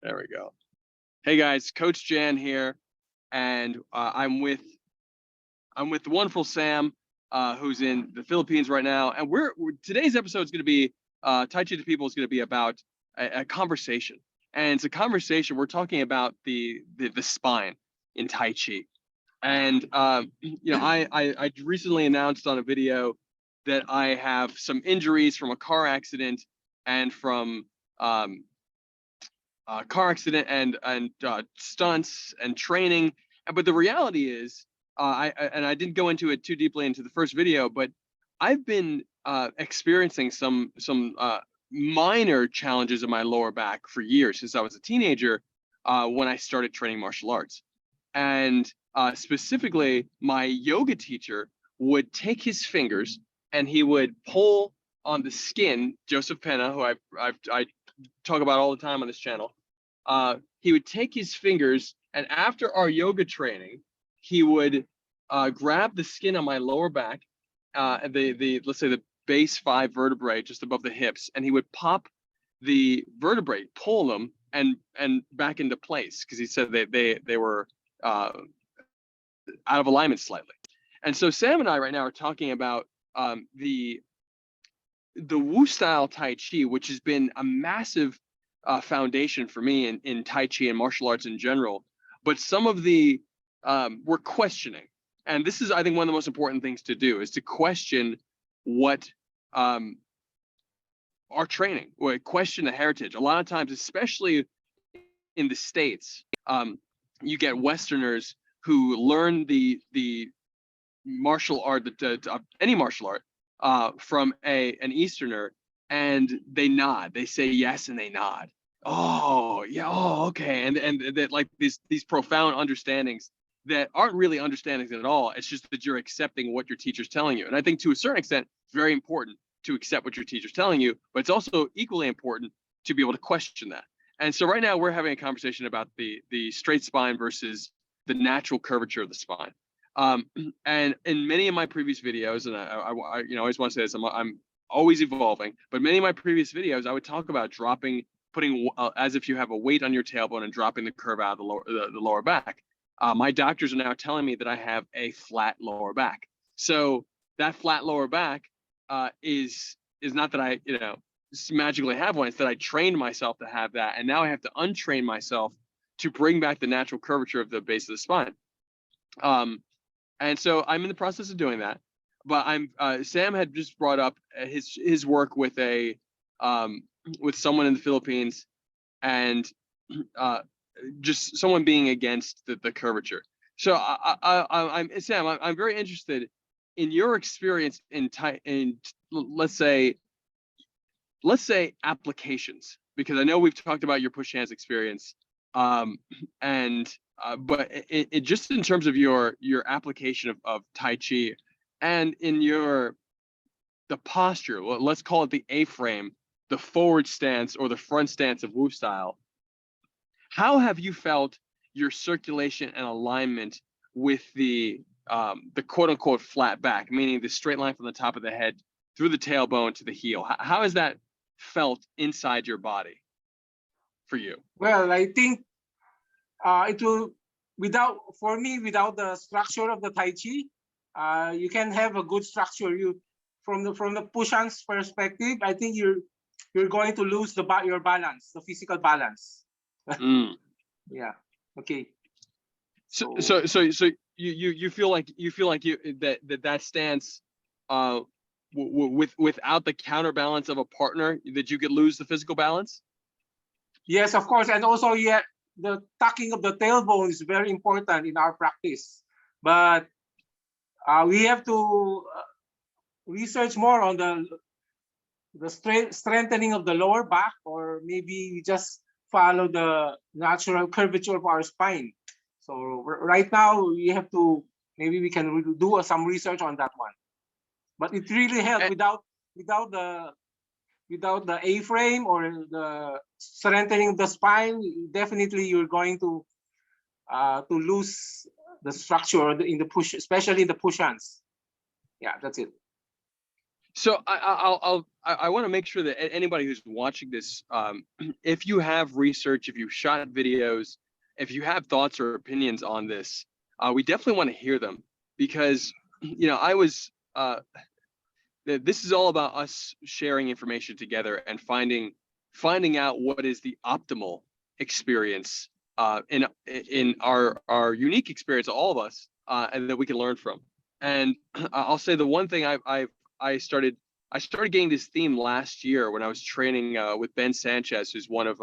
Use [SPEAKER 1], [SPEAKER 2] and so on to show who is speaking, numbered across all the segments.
[SPEAKER 1] There we go. Hey guys, Coach Jan here, and I'm with the wonderful Sam, who's in the Philippines right now. And today's episode is going to be Tai Chi to People is going to be about a conversation, and it's a conversation. We're talking about the spine in Tai Chi, and I recently announced on a video that I have some injuries from a car accident and from stunts and training. But the reality is, I didn't go into it too deeply into the first video, but I've been experiencing some minor challenges in my lower back for years since I was a teenager, when I started training martial arts. And specifically, my yoga teacher would take his fingers and he would pull on the skin. Joseph Penna, who I talk about all the time on this channel, he would take his fingers, and after our yoga training, he would grab the skin on my lower back, let's say the base 5 vertebrae just above the hips, and he would pop the vertebrae, pull them, and back into place, because he said they were out of alignment slightly. And so Sam and I right now are talking about the Wu style Tai Chi, which has been a massive foundation for me in Tai Chi and martial arts in general. But some of the we're questioning, and this is, I think, one of the most important things to do is to question what our training, or question the heritage. A lot of times, especially in the States, you get Westerners who learn the martial art, any martial art, from an Easterner, and they nod. They say yes and they nod. Oh yeah, oh okay, and that, like, these profound understandings that aren't really understandings at all. It's just that you're accepting what your teacher's telling you. And I think to a certain extent, it's very important to accept what your teacher's telling you, but it's also equally important to be able to question that. And so right now we're having a conversation about the straight spine versus the natural curvature of the spine. And in many of my previous videos, and I always want to say this, I'm always evolving, but many of my previous videos, I would talk about putting as if you have a weight on your tailbone and dropping the curve out of the lower back. My doctors are now telling me that I have a flat lower back. So that flat lower back is not that I magically have one. It's that I trained myself to have that, and now I have to untrain myself to bring back the natural curvature of the base of the spine. And so I'm in the process of doing that. But Sam had just brought up his work with with someone in the Philippines, and just someone being against the curvature. So Sam, I'm very interested in your experience in let's say applications, because I know we've talked about your push hands experience, but it just in terms of your application of Tai Chi, and in the posture, well, let's call it the A-frame, the forward stance or the front stance of Wu style. How have you felt your circulation and alignment with the quote unquote flat back, meaning the straight line from the top of the head through the tailbone to the heel? How has that felt inside your body for you?
[SPEAKER 2] Well, I think it will, without the structure of the Tai Chi, you can have a good structure. From the push-hands perspective, I think you're going to lose your balance, the physical balance. Yeah. Okay.
[SPEAKER 1] So you feel like that stance, without the counterbalance of a partner, that you could lose the physical balance?
[SPEAKER 2] Yes, of course. And also, the tucking of the tailbone is very important in our practice. But we have to research more on the strengthening of the lower back, or maybe just follow the natural curvature of our spine. So right now maybe we can do some research on that one. But it really helps. Without the A-frame or the strengthening of the spine, definitely you're going to lose the structure in the push, especially the push hands. Yeah, that's it.
[SPEAKER 1] So I want to make sure that anybody who's watching this, if you have research, if you shot videos, if you have thoughts or opinions on this, we definitely want to hear them, because I was this is all about us sharing information together and finding out what is the optimal experience in our unique experience, all of us, and that we can learn from. And I'll say the one thing I started getting this theme last year when I was training with Ben Sanchez, who's one of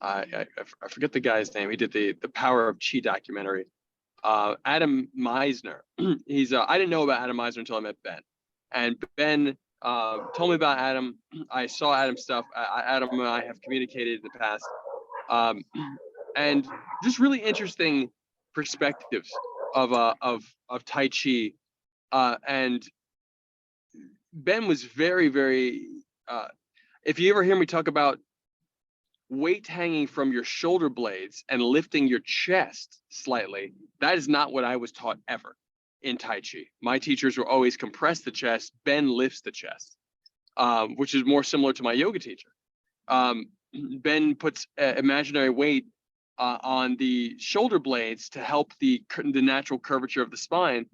[SPEAKER 1] I forget the guy's name. He did the Power of Chi documentary. Adam Meisner. He's I didn't know about Adam Meisner until I met Ben, and Ben told me about Adam. I saw Adam's stuff. Adam and I have communicated in the past, and just really interesting perspectives of Tai Chi. And Ben was very, very. If you ever hear me talk about weight hanging from your shoulder blades and lifting your chest slightly, that is not what I was taught ever in Tai Chi. My teachers were always compress the chest. Ben lifts the chest, which is more similar to my yoga teacher. Ben puts imaginary weight on the shoulder blades to help the natural curvature of the spine.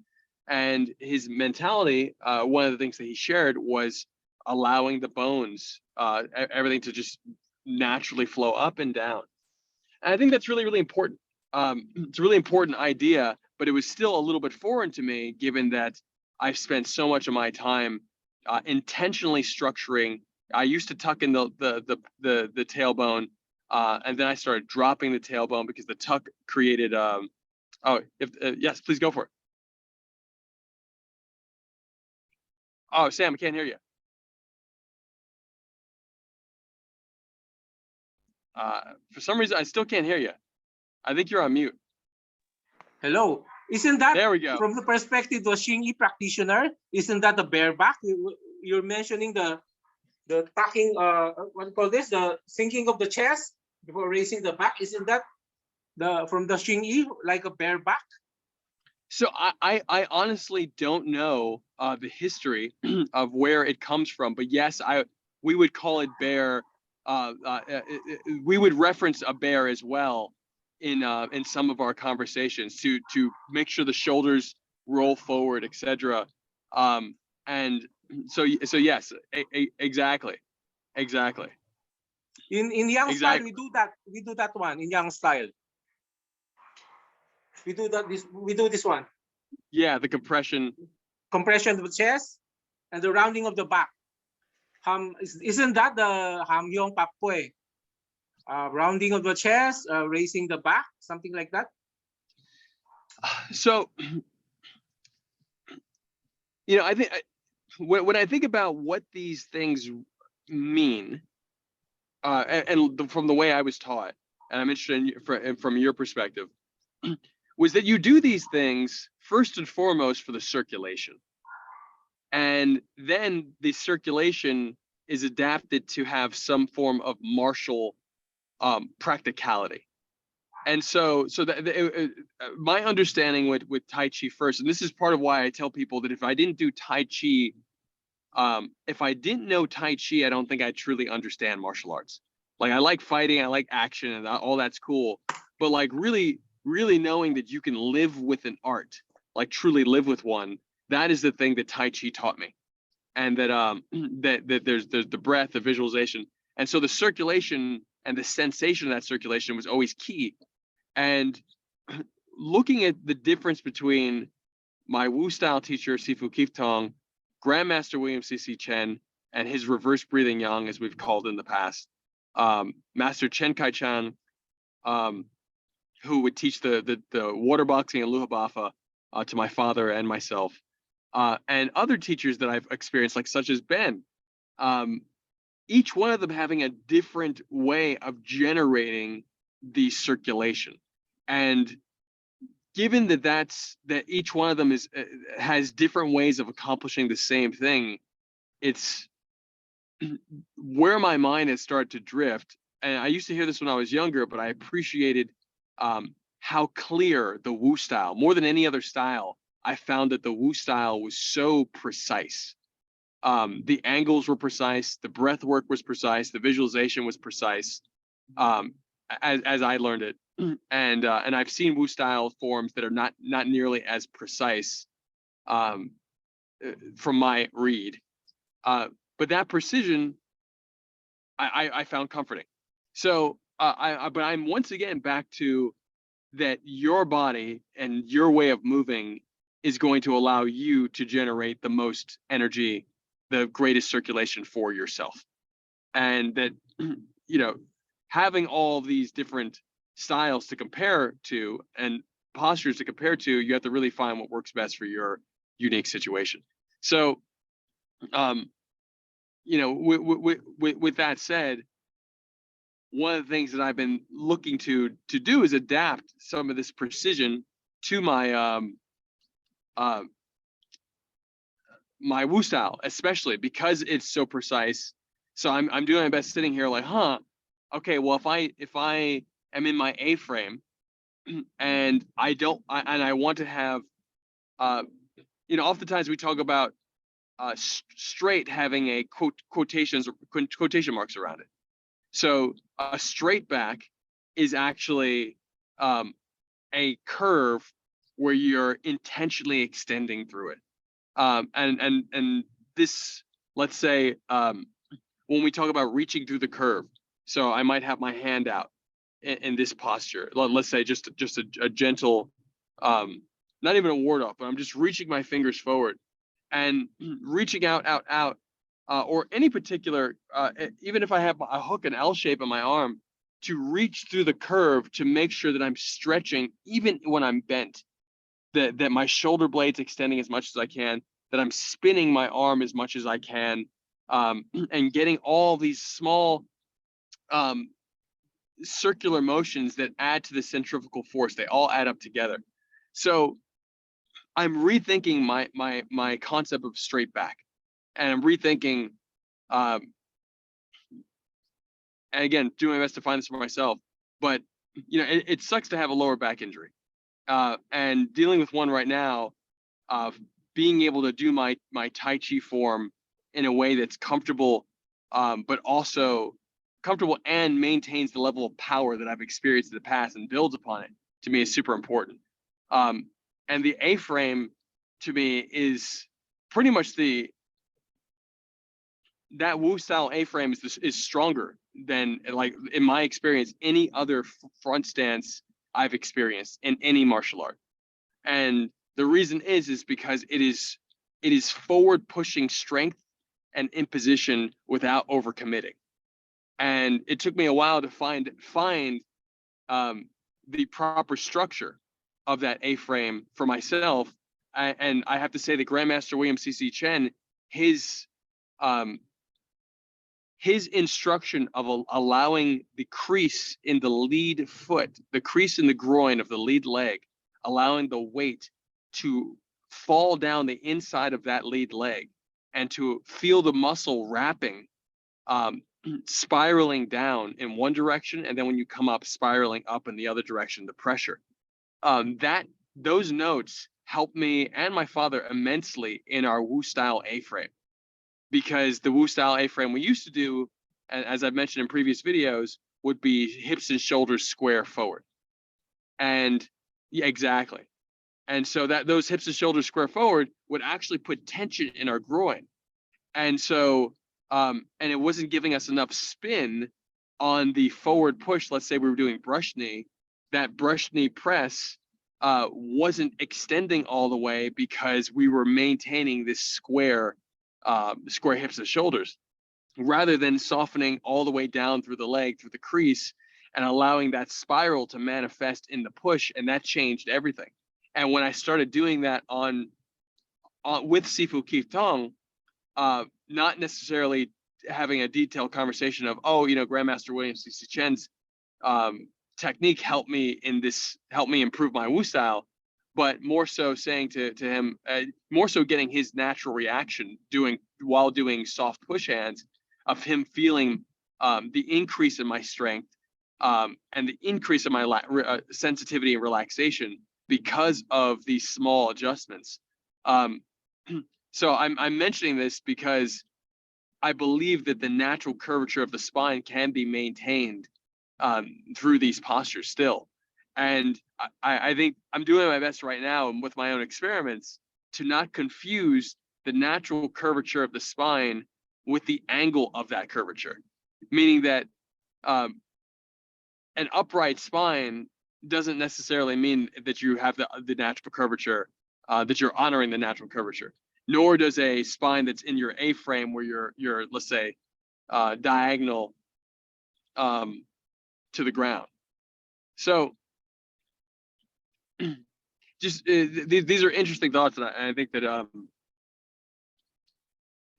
[SPEAKER 1] And his mentality, one of the things that he shared was allowing the bones, everything to just naturally flow up and down. And I think that's really, really important. It's a really important idea, but it was still a little bit foreign to me, given that I've spent so much of my time intentionally structuring. I used to tuck in the tailbone, and then I started dropping the tailbone because the tuck created. Yes, please go for it. Oh, Sam, I can't hear you. For some reason, I still can't hear you. I think you're on mute.
[SPEAKER 2] Hello. Isn't that,
[SPEAKER 1] there we go,
[SPEAKER 2] from the perspective of a Xingyi practitioner, isn't that the bareback? You're mentioning the tucking, what do you call this? The sinking of the chest before raising the back. Isn't that from the Xingyi, like a bareback?
[SPEAKER 1] So I honestly don't know the history of where it comes from, but yes, we would call it bear. We would reference a bear as well in some of our conversations to make sure the shoulders roll forward, etc. And so yes, exactly.
[SPEAKER 2] In Yang style, we do that one in Yang style. We do this one.
[SPEAKER 1] Yeah, the compression
[SPEAKER 2] of the chest and the rounding of the back. Isn't that the Hamyong Papue? Rounding of the chest, raising the back, something like that.
[SPEAKER 1] So, I think when I think about what these things mean, and from the way I was taught, and I'm interested in from your perspective, was that you do these things first and foremost for the circulation, and then the circulation is adapted to have some form of martial practicality. And so my understanding with Tai Chi first, and this is part of why I tell people that if I didn't do Tai Chi, if I didn't know Tai Chi, I don't think I truly understand martial arts. Like, I like fighting, I like action, and all that's cool, but like really knowing that you can live with an art, like truly live with one, that is the thing that Tai Chi taught me. And that that there's the breath, the visualization, and so the circulation and the sensation of that circulation was always key. And looking at the difference between my Wu style teacher, Sifu Kiftong, Grandmaster William C.C. Chen, and his reverse breathing yang, as we've called in the past, Master Chen Kai-chan, who would teach the water boxing and Luha Bafa to my father and myself, and other teachers that I've experienced, like such as Ben, each one of them having a different way of generating the circulation. And given that each one of them has different ways of accomplishing the same thing, it's where my mind has started to drift. And I used to hear this when I was younger, but I appreciated how clear the Wu style, more than any other style, I found that the Wu style was so precise. The angles were precise, the breath work was precise, the visualization was precise, as I learned it. And I've seen Wu style forms that are not nearly as precise from my read. But that precision I found comforting. So but I'm once again back to that your body and your way of moving is going to allow you to generate the most energy, the greatest circulation for yourself. And that, having all these different styles to compare to and postures to compare to, you have to really find what works best for your unique situation. So, with that said, one of the things that I've been looking to do is adapt some of this precision to my my Wu style, especially because it's so precise. So I'm doing my best sitting here like, okay, well, if I am in my A frame and I want to have, oftentimes we talk about straight having a quotation marks around it. So a straight back is actually a curve where you're intentionally extending through it. And this, let's say, when we talk about reaching through the curve, so I might have my hand out in this posture. Let's say just a gentle, not even a ward off, but I'm just reaching my fingers forward and reaching out, or any particular, even if I have a hook and L shape in my arm, to reach through the curve to make sure that I'm stretching even when I'm bent, that my shoulder blade's extending as much as I can, that I'm spinning my arm as much as I can, and getting all these small circular motions that add to the centrifugal force. They all add up together. So I'm rethinking my concept of straight back, and I'm rethinking, and again, doing my best to find this for myself. But it sucks to have a lower back injury, and dealing with one right now. Being able to do my Tai Chi form in a way that's comfortable, but also comfortable and maintains the level of power that I've experienced in the past and builds upon it, to me is super important. And the A-frame to me is pretty much that Wu style A-frame is stronger than, like, in my experience, any other front stance I've experienced in any martial art. And the reason is because it is forward pushing strength and imposition without overcommitting. And it took me a while to find the proper structure of that A-frame for myself. And I have to say that Grandmaster William C.C. Chen, his instruction of allowing the crease in the lead foot, the crease in the groin of the lead leg, allowing the weight to fall down the inside of that lead leg and to feel the muscle wrapping, spiraling down in one direction, and then when you come up, spiraling up in the other direction, the pressure. Those notes helped me and my father immensely in our Wu style A-frame, because the Wu style A-frame we used to do, as I've mentioned in previous videos, would be hips and shoulders square forward. And yeah, exactly. And so that those hips and shoulders square forward would actually put tension in our groin. And so, and it wasn't giving us enough spin on the forward push. Let's say we were doing brush knee, that brush knee press wasn't extending all the way because we were maintaining this square hips and shoulders, rather than softening all the way down through the leg, through the crease, and allowing that spiral to manifest in the push. And that changed everything. And when I started doing that on with Sifu Keith Tong, not necessarily having a detailed conversation of, Grandmaster William C.C. Chen's technique helped me improve my Wu style, but more so saying to him, more so getting his natural reaction while doing soft push hands, of him feeling the increase in my strength, and the increase in my sensitivity and relaxation because of these small adjustments. So I'm mentioning this because I believe that the natural curvature of the spine can be maintained through these postures still. And I think I'm doing my best right now and with my own experiments to not confuse the natural curvature of the spine with the angle of that curvature, meaning that an upright spine doesn't necessarily mean that you have the natural curvature, that you're honoring the natural curvature, nor does a spine that's in your A-frame where you're let's say diagonal to the ground. So just these are interesting thoughts, and I think that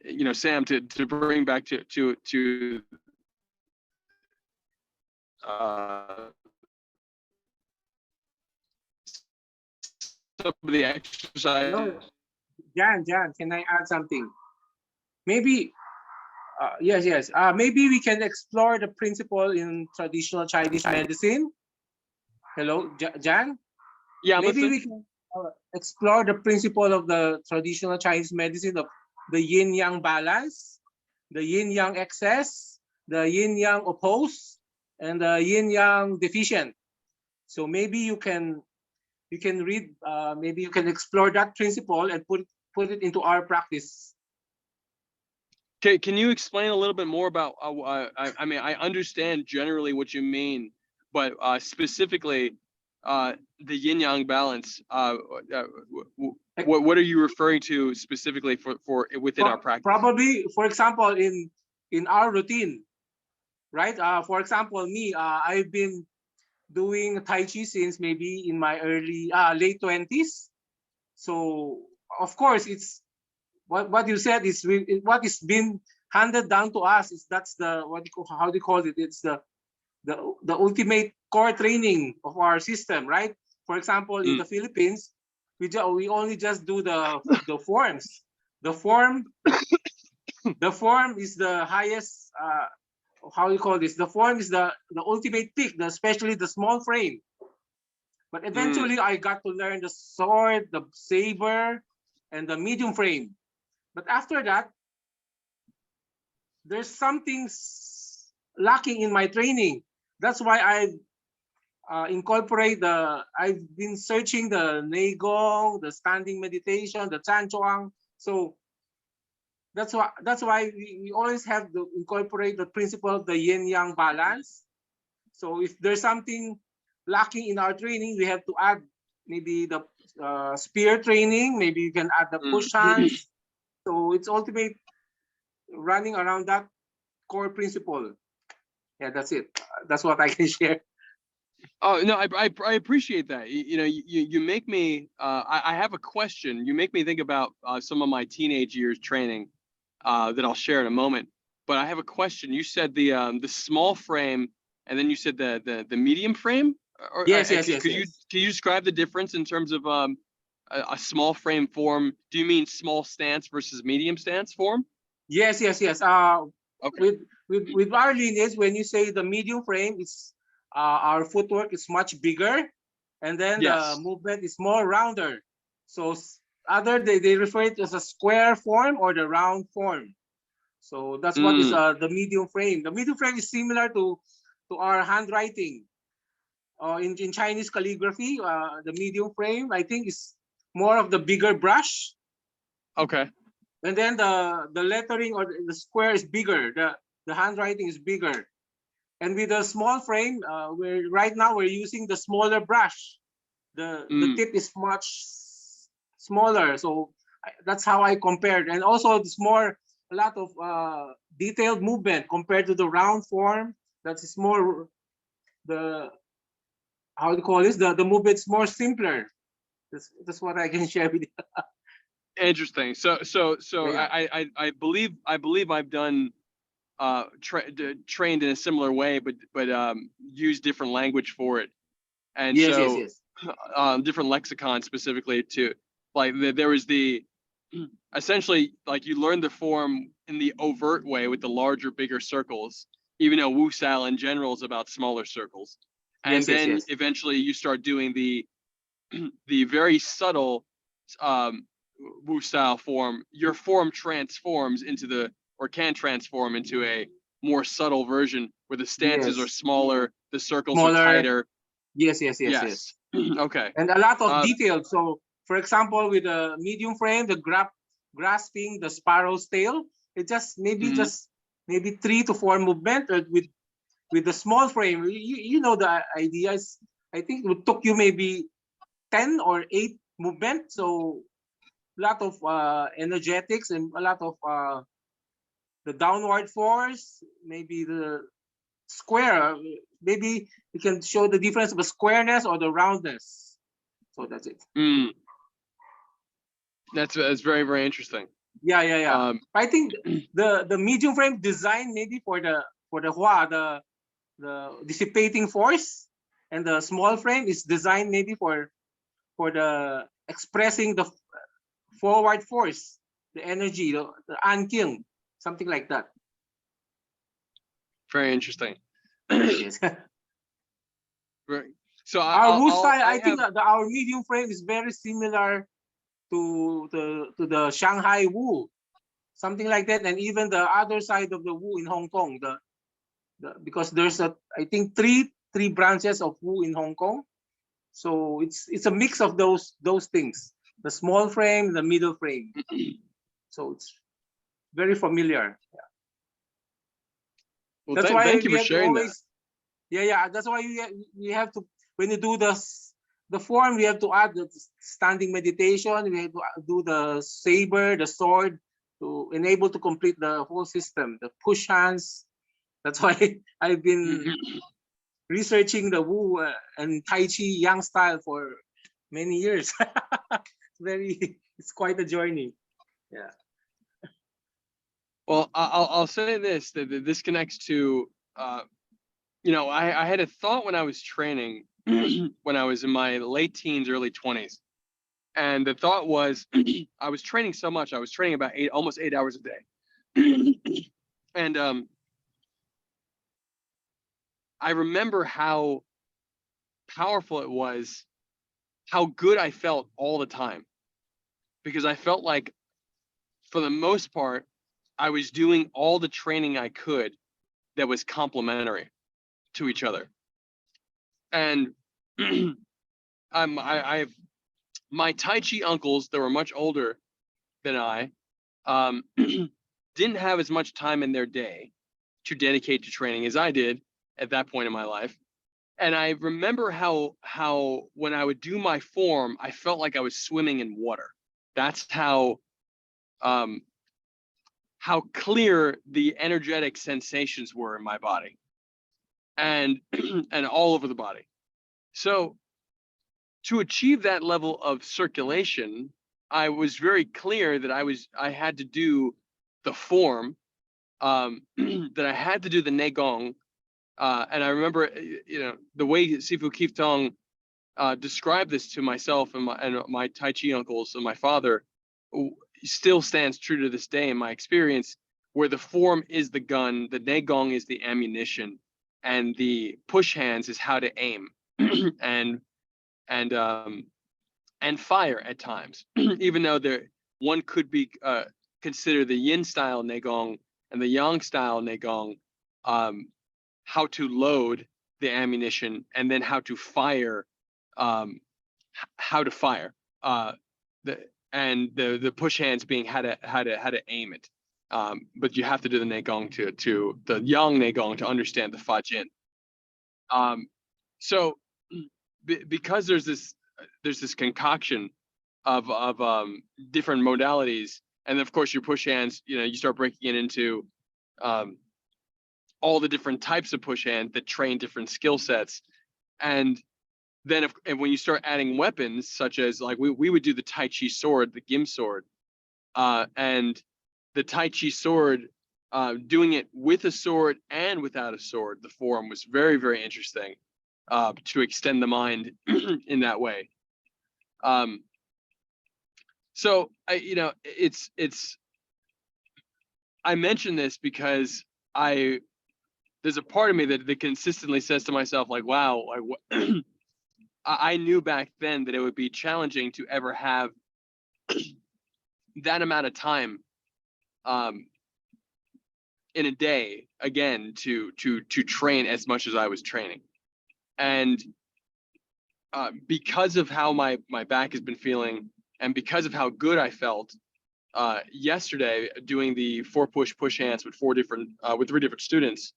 [SPEAKER 1] you know, Sam, to bring back to some of the exercise.
[SPEAKER 2] No, Jan, can I add something? Maybe, yes. Maybe we can explore the principle in traditional Chinese medicine. Hello, Jan?
[SPEAKER 1] Yeah,
[SPEAKER 2] Maybe we can explore the principle of the traditional Chinese medicine of the yin-yang balance, the yin-yang excess, the yin-yang oppose, and the yin-yang deficient. So maybe you can read, maybe you can explore that principle and put it into our practice.
[SPEAKER 1] Okay, can you explain a little bit more about? I mean, I understand generally what you mean, but specifically, the yin yang balance. What are you referring to specifically for within our practice?
[SPEAKER 2] Probably, for example, in our routine, right? For example, me, I've been doing Tai Chi since maybe in my late 20s. So of course, it's what you said is what is been handed down to us. Is that's the how do you call it? It's the ultimate core training of our system, right? For example, in the Philippines, we only just do the forms. The form is the highest. How do you call this? The form is the ultimate peak, especially the small frame. But eventually, I got to learn the sword, the saber, and the medium frame. But after that, there's something lacking in my training. That's why I've been searching the Neigong, the standing meditation, the Chan Chuang. So that's why we always have to incorporate the principle of the yin-yang balance. So if there's something lacking in our training, we have to add maybe the spear training. Maybe you can add the push hands. So it's ultimate running around that core principle. Yeah, that's it. That's what I can share.
[SPEAKER 1] Oh no, I appreciate that. You know, you make me. I have a question. You make me think about some of my teenage years training that I'll share in a moment. But I have a question. You said the small frame, and then you said the medium frame.
[SPEAKER 2] Yes.
[SPEAKER 1] Can you describe the difference in terms of a small frame form? Do you mean small stance versus medium stance form?
[SPEAKER 2] Yes. Okay. With our lineage, when you say the medium frame, it's our footwork is much bigger, and then the movement is more rounder. So they refer it as a square form or the round form. So that's what is the medium frame. The medium frame is similar to our handwriting. In Chinese calligraphy, the medium frame I think is more of the bigger brush.
[SPEAKER 1] Okay.
[SPEAKER 2] And then the lettering or the square is bigger. The handwriting is bigger. And with the small frame, right now we're using the smaller brush. The tip is much smaller. So that's how I compared. And also it's a lot of detailed movement compared to the round form. That is more how do you call this? The movement's more simpler. That's what I can share with you.
[SPEAKER 1] Interesting. So
[SPEAKER 2] Yeah.
[SPEAKER 1] I believe I've done trained in a similar way, but use different language for it, and
[SPEAKER 2] Yes.
[SPEAKER 1] different lexicon specifically to like there was essentially like you learn the form in the overt way with the larger, bigger circles, even though Wu style in general is about smaller circles, and eventually you start doing the very subtle Wu style form, your form transforms into can transform into a more subtle version where the stances are
[SPEAKER 2] Yes,
[SPEAKER 1] smaller, the circles are
[SPEAKER 2] smaller.
[SPEAKER 1] tighter.
[SPEAKER 2] Yes, yes, yes,
[SPEAKER 1] Yes.
[SPEAKER 2] yes.
[SPEAKER 1] Okay.
[SPEAKER 2] And a lot of detail. So, for example, with the medium frame, the grasping the sparrow's tail, it just maybe
[SPEAKER 1] Mhm.
[SPEAKER 2] 3 to 4 movement. Or with the small frame, you know the idea is. I think it took you maybe 10 or 8 movement. So a lot of energetics and a lot of the downward force, maybe the square. Maybe we can show the difference of the squareness or the roundness. So that's it.
[SPEAKER 1] Mm. That's very, very interesting.
[SPEAKER 2] Yeah. I think the medium frame design maybe for the hua, the dissipating force, and the small frame is designed maybe for the expressing the forward force, the energy, the anking, something like that.
[SPEAKER 1] Very interesting.
[SPEAKER 2] Yes.
[SPEAKER 1] Right. So
[SPEAKER 2] Our Wu style,
[SPEAKER 1] I
[SPEAKER 2] I think
[SPEAKER 1] have.
[SPEAKER 2] our medium frame is very similar to the Shanghai Wu, something like that, and even the other side of the Wu in Hong Kong, because there's I think three branches of Wu in Hong Kong, so it's a mix of those things, the small frame, the middle frame, so it's very familiar. Yeah.
[SPEAKER 1] Well,
[SPEAKER 2] That's why
[SPEAKER 1] thank you
[SPEAKER 2] we
[SPEAKER 1] for
[SPEAKER 2] have to
[SPEAKER 1] sharing that.
[SPEAKER 2] always, yeah. That's why we have to, when you do the form, we have to add the standing meditation. We have to do the saber, the sword, to enable to complete the whole system. The push hands. That's why I've been researching the Wu and Tai Chi Yang style for many years. It's quite a journey. Yeah.
[SPEAKER 1] Well, I'll say this, that this connects to, I had a thought when I was training, when I was in my late teens, early 20s. And the thought was, I was training so much. I was training about almost 8 hours a day. And I remember how powerful it was, how good I felt all the time. Because I felt like, for the most part, I was doing all the training I could that was complementary to each other. And I have my Tai Chi uncles that were much older than I, didn't have as much time in their day to dedicate to training as I did at that point in my life. And I remember how when I would do my form, I felt like I was swimming in water. That's how clear the energetic sensations were in my body, and and all over the body. So to achieve that level of circulation, I was very clear that I had to do the form, that I had to do the negong, and I remember, the way Sifu Kiftong described this to myself and my Tai Chi uncles and my father still stands true to this day in my experience, where the form is the gun, the negong is the ammunition, and the push hands is how to aim and and um, and fire at times, even though one could be considered the yin style negong and the yang style negong, how to load the ammunition and then how to fire, um, how to fire, the push hands being how to aim it. But you have to do the negong to the yang negong to understand the fa jin. So because there's this concoction of different modalities, and of course your push hands, you start breaking it into um, all the different types of push hand that train different skill sets. And then and when you start adding weapons, such as, like, we would do the Tai Chi sword, the Gim sword, and the Tai Chi sword, doing it with a sword and without a sword, the form was very, very interesting, to extend the mind in that way. So I mention this because there's a part of me that consistently says to myself, like, wow, I knew back then that it would be challenging to ever have that amount of time in a day again to train as much as I was training. And because of how my back has been feeling, and because of how good I felt yesterday doing the 4 push hands with 3 different students,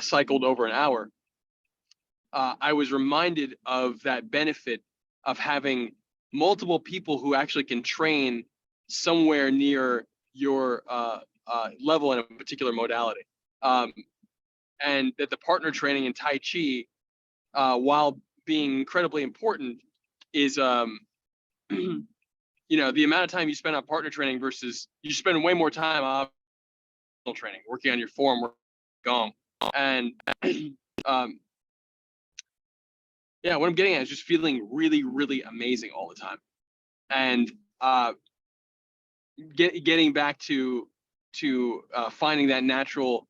[SPEAKER 1] cycled over an hour, I was reminded of that benefit of having multiple people who actually can train somewhere near your level in a particular modality. And that the partner training in Tai Chi, while being incredibly important, is you know, the amount of time you spend on partner training versus you spend way more time on training, working on your form, gong. And yeah, what I'm getting at is just feeling really, really amazing all the time. And getting back to finding that natural,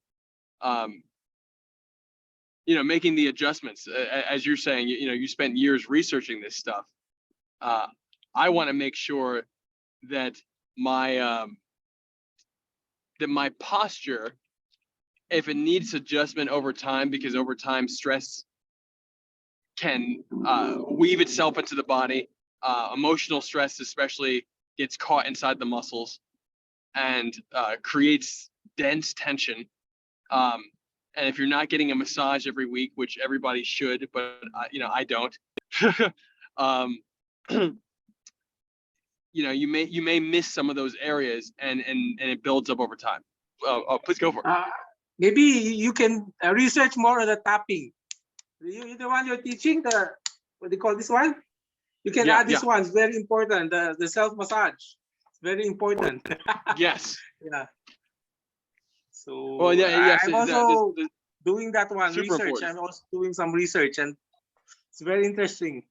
[SPEAKER 1] you know, making the adjustments, as you're saying, you know, you spent years researching this stuff. I want to make sure that my posture, if it needs adjustment over time, because over time stress can weave itself into the body, emotional stress especially gets caught inside the muscles and creates dense tension. And if you're not getting a massage every week, which everybody should, but you know, I don't, you know, you may miss some of those areas, and it builds up over time. Please go for it.
[SPEAKER 2] Maybe you can research more on the tapping. You the one you're teaching, the what do you call this one? You can add this one. It's very important. The self massage. It's very important.
[SPEAKER 1] Yes.
[SPEAKER 2] Yeah. So
[SPEAKER 1] well, yes,
[SPEAKER 2] I'm also doing that one
[SPEAKER 1] super
[SPEAKER 2] research.
[SPEAKER 1] important.
[SPEAKER 2] I'm also doing some research, and it's very interesting.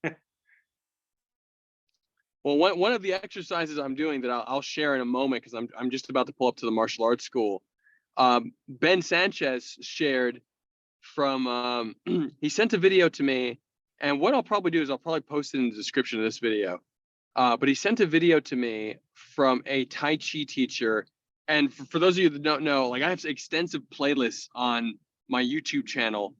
[SPEAKER 1] Well, one of the exercises I'm doing that I'll share in a moment, because I'm just about to pull up to the martial arts school. Ben Sanchez shared from he sent a video to me, and what I'll probably do is I'll probably post it in the description of this video. But he sent a video to me from a Tai Chi teacher. And for those of you that don't know, like, I have extensive playlists on my YouTube channel,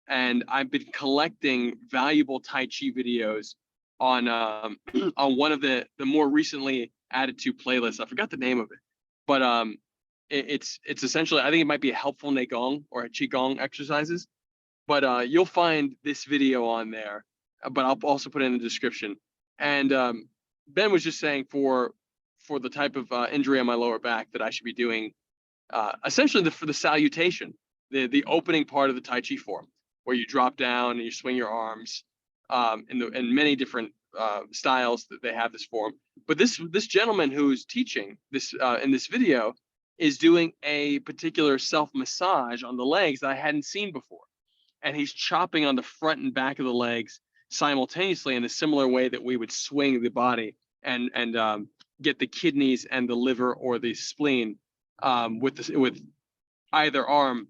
[SPEAKER 1] and I've been collecting valuable Tai Chi videos on on one of the more recently added to playlists. I forgot the name of it, but it's essentially, I think it might be a helpful Neigong or a Qigong exercises. But you'll find this video on there, but I'll also put it in the description. And Ben was just saying for the type of injury on my lower back that I should be doing essentially for the salutation, the opening part of the Tai Chi form, where you drop down and you swing your arms, in many different styles that they have this form. But this gentleman who's teaching this in this video is doing a particular self massage on the legs that I hadn't seen before, and he's chopping on the front and back of the legs simultaneously in a similar way that we would swing the body and get the kidneys and the liver or the spleen with either arm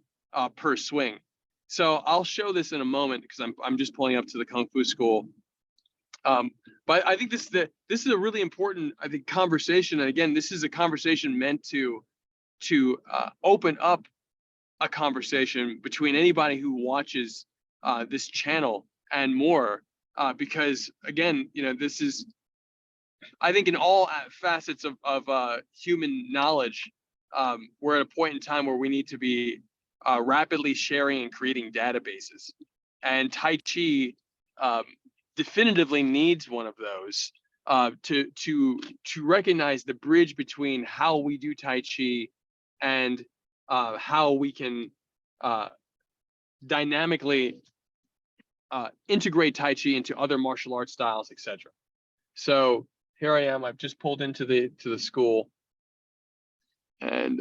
[SPEAKER 1] per swing. So I'll show this in a moment, because I'm just pulling up to the Kung Fu school. But I think this is a really important, I think, conversation. And again, this is a conversation meant to open up a conversation between anybody who watches this channel and more, because again, you know, this is, I think, in all facets of human knowledge, we're at a point in time where we need to be rapidly sharing and creating databases, and Tai Chi definitively needs one of those to recognize the bridge between how we do Tai Chi and how we can dynamically integrate Tai Chi into other martial arts styles, etc. So here I am. I've just pulled into the school, and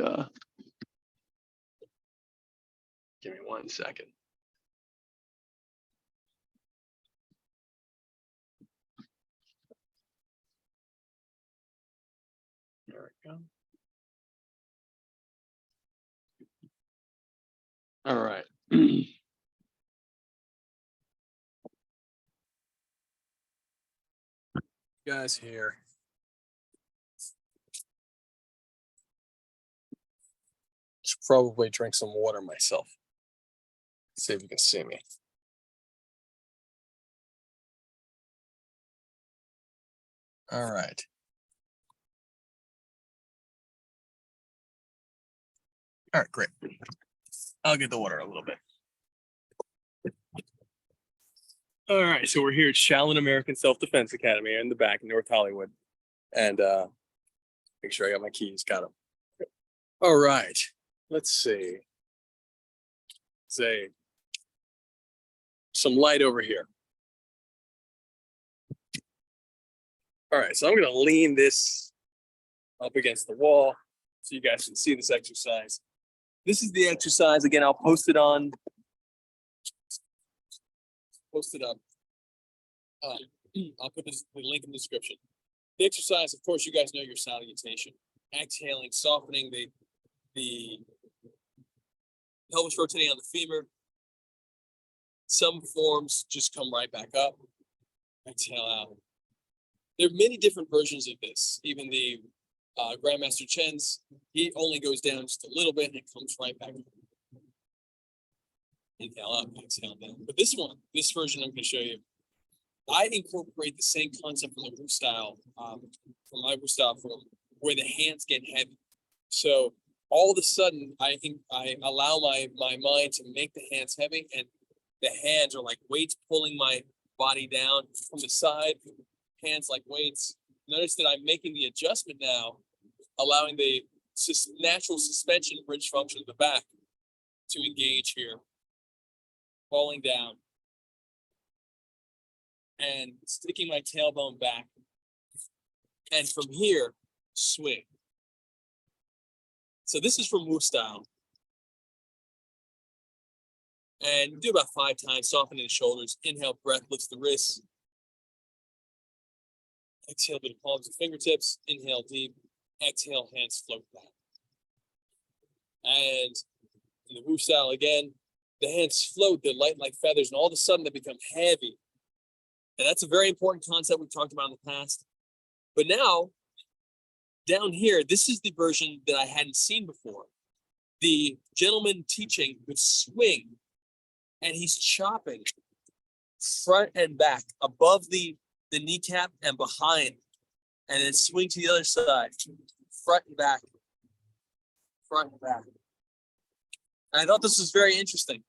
[SPEAKER 1] give me 1 second. There we go. All right. Guys here. probably drink some water myself. See if you can see me. All right. All right, great. I'll get the water in a little bit. All right, so we're here at Shaolin American Self-Defense Academy in the back in North Hollywood. And make sure I got my keys, got them. All right, let's see. Say some light over here. All right, so I'm gonna lean this up against the wall so you guys can see this exercise. This is the exercise. Again, I'll post it up. I'll put the link in the description. The exercise, of course, you guys know your salutation. Exhaling, softening the pelvis, rotating on the femur. Some forms just come right back up. Exhale out. There are many different versions of this. Even the Grandmaster Chen's, he only goes down just a little bit and it comes right back up. Inhale up, exhale down. But this version I'm going to show you, I incorporate the same concept from the Wu style, from my Wu style, from where the hands get heavy. So all of a sudden, I allow my mind to make the hands heavy, and the hands are like weights pulling my body down from the side. Hands like weights. Notice that I'm making the adjustment now, allowing the natural suspension bridge function of the back to engage here. Falling down. And sticking my tailbone back. And from here, swing. So this is from Wu style. And do about 5 times, softening the shoulders. Inhale, breath lifts the wrists. Exhale to the palms and fingertips. Inhale deep. Exhale, hands float back. And in the Wu style again, the hands float, they're light like feathers, and all of a sudden they become heavy. And that's a very important concept we've talked about in the past. But now, down here, this is the version that I hadn't seen before. The gentleman teaching would swing, and he's chopping front and back, above the kneecap and behind, and then swing to the other side, front and back, front and back. And I thought this was very interesting.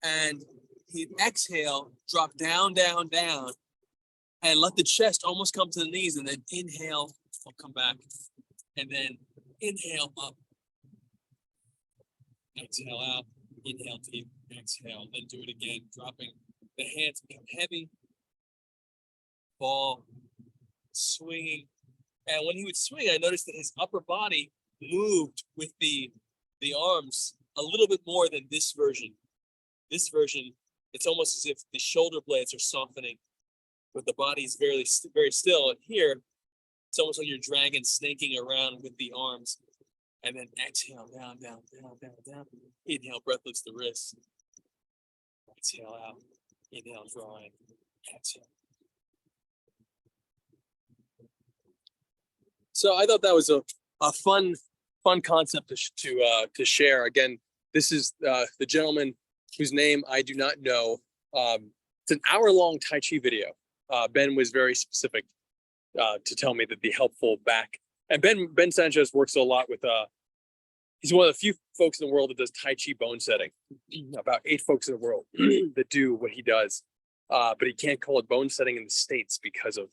[SPEAKER 1] And he'd exhale, drop down, down, down, and let the chest almost come to the knees, and then inhale, I'll come back, and then inhale up, exhale out, inhale deep, exhale, then do it again, dropping the hands, become heavy, fall, swinging. And when he would swing, I noticed that his upper body moved with the arms a little bit more than this version. This version, it's almost as if the shoulder blades are softening, but the body is very, very still. And here, it's almost like you're dragging, snaking around with the arms. And then exhale, down, down, down, down, down. Inhale, breath lifts the wrists. Exhale out. Inhale, drawing. Exhale. So I thought that was a fun concept to share. Again, this is the gentleman whose name I do not know. It's an hour-long Tai Chi video. Ben was very specific to tell me that the helpful back. And Ben Sanchez works a lot with, he's one of the few folks in the world that does Tai Chi bone setting. About 8 folks in the world that do what he does. But he can't call it bone setting in the States because of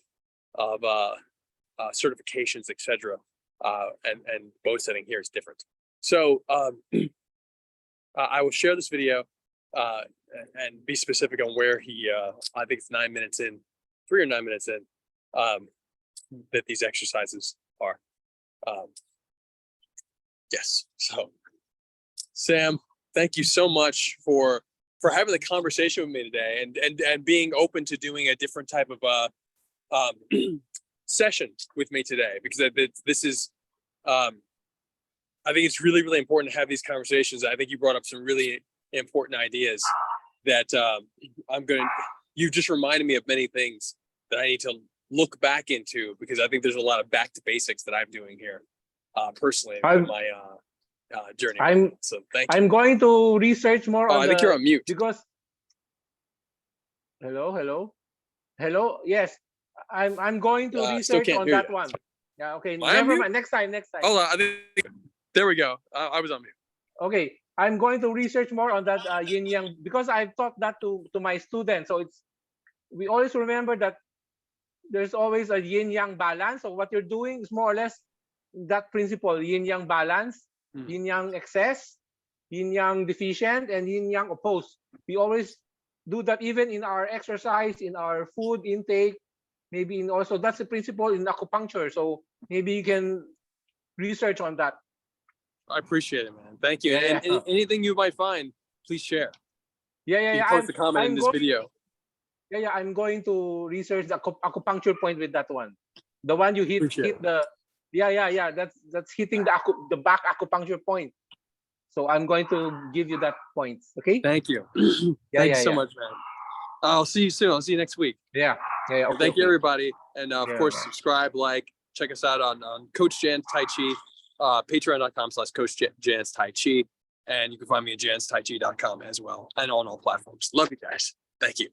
[SPEAKER 1] certifications, etc. And bone setting here is different. So I will share this video and be specific on where he, I think it's 9 minutes in, 3 or 9 minutes in, that these exercises are. Yes. So, Sam, thank you so much for having the conversation with me today and being open to doing a different type of session with me today, because this is, I think it's really, really important to have these conversations. I think you brought up some really important ideas that you've just reminded me of many things that I need to
[SPEAKER 3] look back into, because I think there's a lot of back to basics that I'm doing here personally
[SPEAKER 2] I'm-
[SPEAKER 3] in my journey.
[SPEAKER 2] I'm-
[SPEAKER 3] So thank you.
[SPEAKER 2] I'm going to research more on
[SPEAKER 3] I think you're on mute.
[SPEAKER 2] because hello. Yes, I'm going to
[SPEAKER 3] Still
[SPEAKER 2] research
[SPEAKER 3] can't
[SPEAKER 2] on
[SPEAKER 3] hear
[SPEAKER 2] that
[SPEAKER 3] you.
[SPEAKER 2] one. Yeah, okay.
[SPEAKER 3] Am I on
[SPEAKER 2] Never
[SPEAKER 3] mute?
[SPEAKER 2] mind. Next time.
[SPEAKER 3] Oh, I think there we go. I was on mute.
[SPEAKER 2] Okay, I'm going to research more on that yin yang because I've taught that to my students. So we always remember that there's always a yin yang balance. So what you're doing is more or less that principle: yin yang balance, yin yang excess, yin yang deficient, and yin yang opposed. We always do that even in our exercise, in our food intake, maybe in also that's the principle in acupuncture. So maybe you can research on that.
[SPEAKER 3] I appreciate it, man. Thank you.
[SPEAKER 2] Yeah,
[SPEAKER 3] And
[SPEAKER 2] yeah.
[SPEAKER 3] anything you might find, please share.
[SPEAKER 2] Yeah.
[SPEAKER 3] You post a comment in this video.
[SPEAKER 2] Yeah, I'm going to research the acupuncture point with that one. The one you hit
[SPEAKER 3] Appreciate
[SPEAKER 2] the yeah. That's hitting the back acupuncture point. So I'm going to give you that point. Okay.
[SPEAKER 3] Thank you.
[SPEAKER 2] Yeah,
[SPEAKER 3] Thank you so much, man. I'll see you soon. I'll see you next week.
[SPEAKER 2] Yeah. Okay,
[SPEAKER 3] Thank you, everybody. And of
[SPEAKER 2] Yeah,
[SPEAKER 3] course,
[SPEAKER 2] man.
[SPEAKER 3] subscribe, like, check us out on Coach Jan's Tai Chi, patreon.com/Coach Jan's Tai Chi. And you can find me at janstaichi.com as well, and on all platforms. Love you guys. Thank you.